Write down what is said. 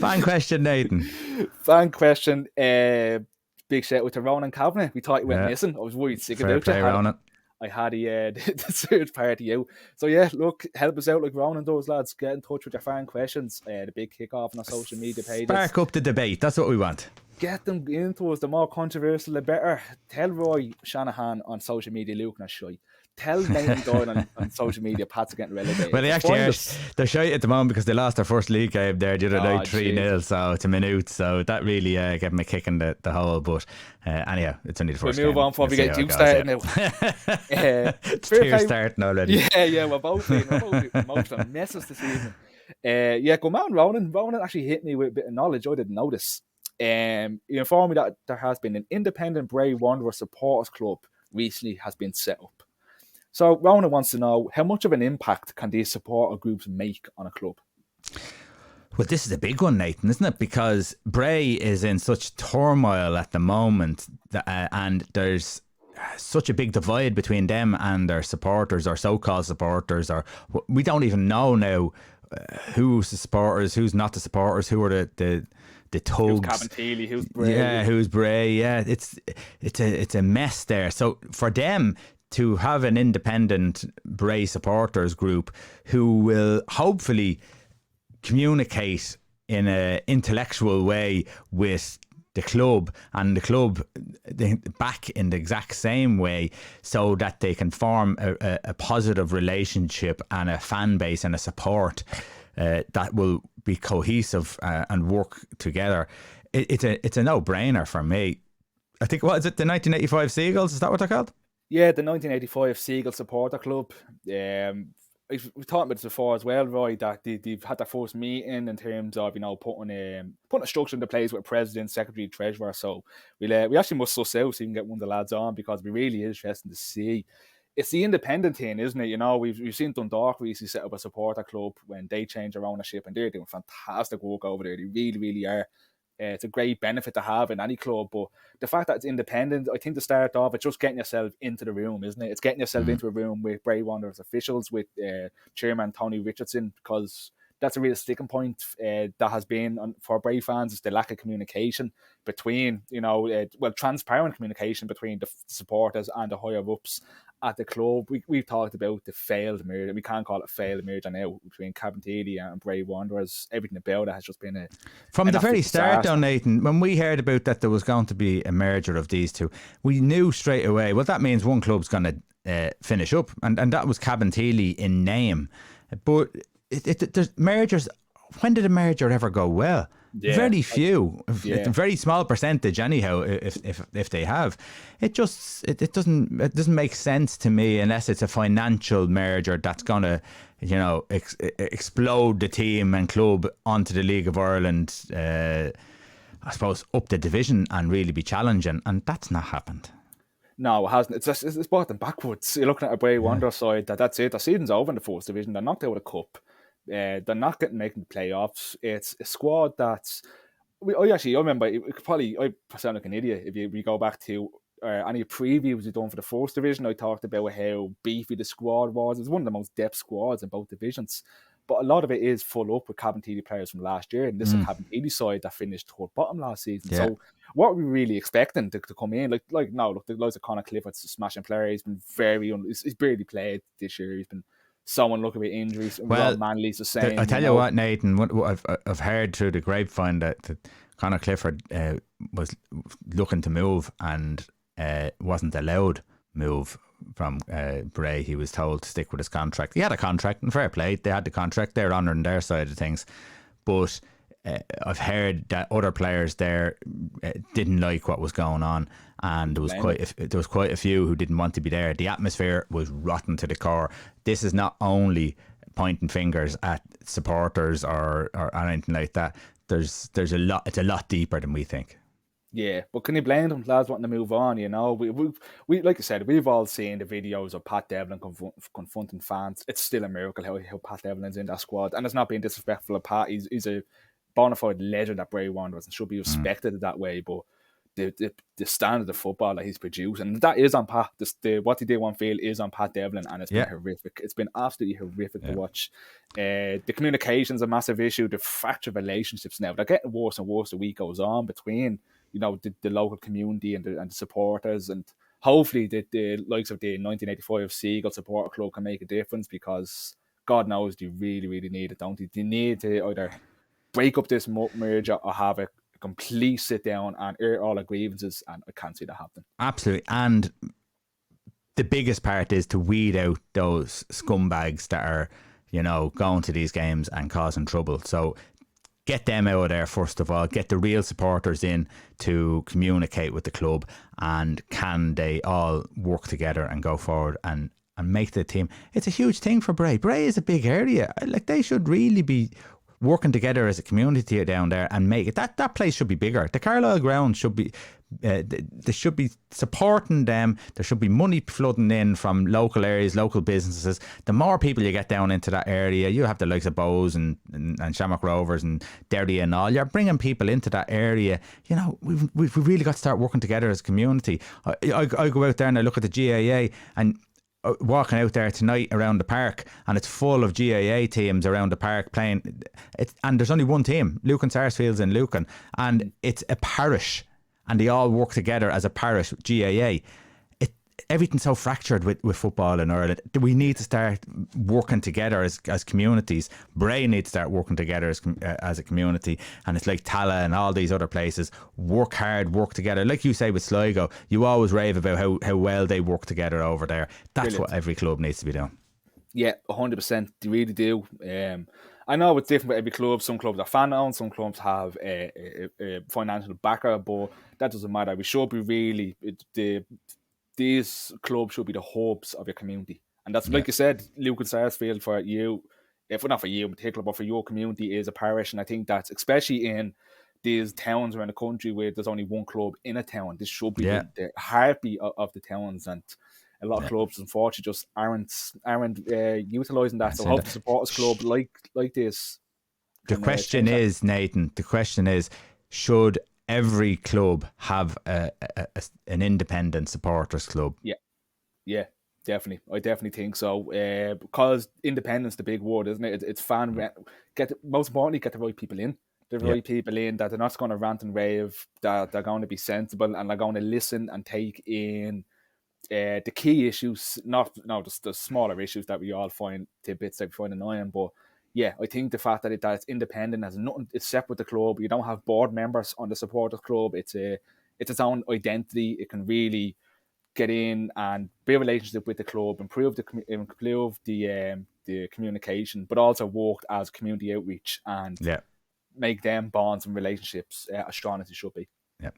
Fan question, Nathan. Fan question. Big shout out to Ronan Kavanagh. We thought he went missing. I was worried sick Fair about play, Ronan. I had the search party out. So yeah, look, help us out like Ronan does, lads. Get in touch with your fan questions. The big kickoff on our social media pages. Spark up the debate. That's what we want. Get them into us. The more controversial, the better. Tell Roy Shanahan on social media, Luke and shy. Tell Nathan Doyle on social media, Pat's getting relegated. Well, they actually are. They're shy at the moment because they lost their first league game there the other night, 3-0. So it's a minute. So that really gave them a kick in the hole. But anyhow, it's only the first game. We'll move on before we get too started now. It's two starting already. Yeah, we're both emotional messes this evening. Go man, Ronan. Ronan actually hit me with a bit of knowledge I didn't notice. He informed me that there has been an independent Bray Wanderers supporters club recently has been set up. So Ronan wants to know, how much of an impact can these supporter groups make on a club? Well, this is a big one, Nathan, isn't it? Because Bray is in such turmoil at the moment, and there's such a big divide between them and their supporters, or so-called supporters, or we don't even know now who's the supporters, who's not the supporters, who are the thugs. Who's Cabinteely, who's Bray? Yeah, who's Bray? Yeah, it's a mess there. So for them to have an independent Bray supporters group who will hopefully communicate in an intellectual way with the club, and the club back in the exact same way, so that they can form a positive relationship and a fan base and a support that will be cohesive and work together. It's a no-brainer for me. I think, what is it, the 1985 Seagulls? Is that what they're called? Yeah, the 1985 Seagull Supporter Club. We've talked about this before as well, Roy, that they've had their first meeting in terms of, putting a structure into place with president, secretary, treasurer. So we actually must suss out so you can get one of the lads on, because we really is interesting to see. It's the independent thing, isn't it? We've seen Dundalk recently set up a supporter club when they changed their ownership, and they're doing fantastic work over there. They really, really are. It's a great benefit to have in any club, but the fact that it's independent, I think to start off, it's just getting yourself into the room, isn't it? It's getting yourself into a room with Bray Wanderers officials, with Chairman Tony Richardson, because that's a real sticking point that has been for Bray fans, is the lack of communication between, transparent communication between the supporters and the higher ups at the club. We've talked about the failed merger. We can't call it a failed merger now between Cabinteely and Bray Wanderers. Everything about it has just been from the very start, though, Nathan. When we heard about that there was going to be a merger of these two, we knew straight away, well, that means one club's going to finish up, and that was Cabinteely in name. But there's mergers. When did a merger ever go well? Yeah, very few, a very small percentage anyhow. If they have, it doesn't make sense to me unless it's a financial merger that's gonna, explode the team and club onto the League of Ireland. I suppose up the division and really be challenging, and that's not happened. No, it hasn't. It's brought them backwards. You're looking at a Bray Wanderers side that's it. The season's over in the first division. They're knocked out of the cup. They're not making the playoffs. It's a squad that's... I remember, I sound like an idiot if we go back to any previews we've done for the first division. I talked about how beefy the squad was. It's one of the most depth squads in both divisions. But a lot of it is full up with Cabinteely players from last year. And this is a Cabinteely side that finished toward bottom last season. Yeah. So what are we really expecting to come in? The likes of Conor Clifford's a smashing player. He's been he's barely played this year. He's been so unlucky with injuries. Well, Manley's the same. I tell you what, Nathan, what I've heard through the grapevine that Conor Clifford was looking to move and wasn't allowed move from Bray. He was told to stick with his contract. He had a contract, and fair play, they had the contract. They're honouring their side of things. But I've heard that other players there didn't like what was going on, and there was quite a few who didn't want to be there. The atmosphere was rotten to the core. This is not only pointing fingers at supporters or anything like that. There's a lot. It's a lot deeper than we think. Yeah, but can you blame them, lads, wanting to move on? We like I said, we've all seen the videos of Pat Devlin confronting fans. It's still a miracle how Pat Devlin's in that squad, and it's not being disrespectful of Pat. He's a bona fide legend at Bray Wanderers and should be respected that way. But the standard of football that he's produced, and that is on Pat. What he did on field is on Pat Devlin, and it's been horrific. It's been absolutely horrific to watch. The communication's a massive issue. The fractured relationships now, they're getting worse and worse. The week goes on between the local community and the supporters, and hopefully the likes of the 1985 Seagulls supporter club can make a difference, because God knows they really, really need it, don't they? They need to either break up this merger or have a complete sit down and air all the grievances, and I can't see that happen. Absolutely. And the biggest part is to weed out those scumbags that are, going to these games and causing trouble. So get them out of there first of all. Get the real supporters in to communicate with the club, and can they all work together and go forward and make the team. It's a huge thing for Bray. Bray is a big area. Like, they should really be working together as a community down there and make it. That place should be bigger. The Carlisle ground should be, they should be supporting them. There should be money flooding in from local areas, local businesses. The more people you get down into that area, you have the likes of Bows and Shamrock Rovers and Derry and all. You're bringing people into that area. We've really got to start working together as a community. I go out there and I look at the GAA, and walking out there tonight around the park, and it's full of GAA teams around the park playing. And there's only one team, Lucan Sarsfield's in Lucan, and it's a parish, and they all work together as a parish, GAA. Everything's so fractured with football in Ireland. We need to start working together as communities. Bray needs to start working together as a community, and it's like Tala and all these other places. Work hard, work together. Like you say with Sligo, you always rave about how well they work together over there. That's brilliant. What every club needs to be doing. Yeah, 100%. They really do. I know it's different with every club. Some clubs are fan-owned, some clubs have a financial backer, but that doesn't matter. We should be really... These clubs should be the hopes of your community. And that's, like you said, Lucan Sarsfield, for you, if not for you in particular, but for your community, is a parish. And I think that's, especially in these towns around the country where there's only one club in a town, this should be the heartbeat of the towns. And a lot of clubs, unfortunately, just aren't utilising that. So I hope the supporters club like this. The question is, Nathan, should every club have an independent supporters club? Yeah, definitely. I definitely think so. Because independence, the big word, isn't it? It's fan. Most importantly, get the right people in. The right people in, that they're not going to rant and rave. That they're going to be sensible, and they're going to listen and take in the key issues. Not just the smaller issues that we all find tidbits that we find annoying, but. Yeah, I think the fact that it's independent, has nothing, it's separate with the club. You don't have board members on the supporters club. It's its own identity. It can really get in and build a relationship with the club, improve the communication, but also work as community outreach and make them bonds and relationships as strong as it should be. Yeah.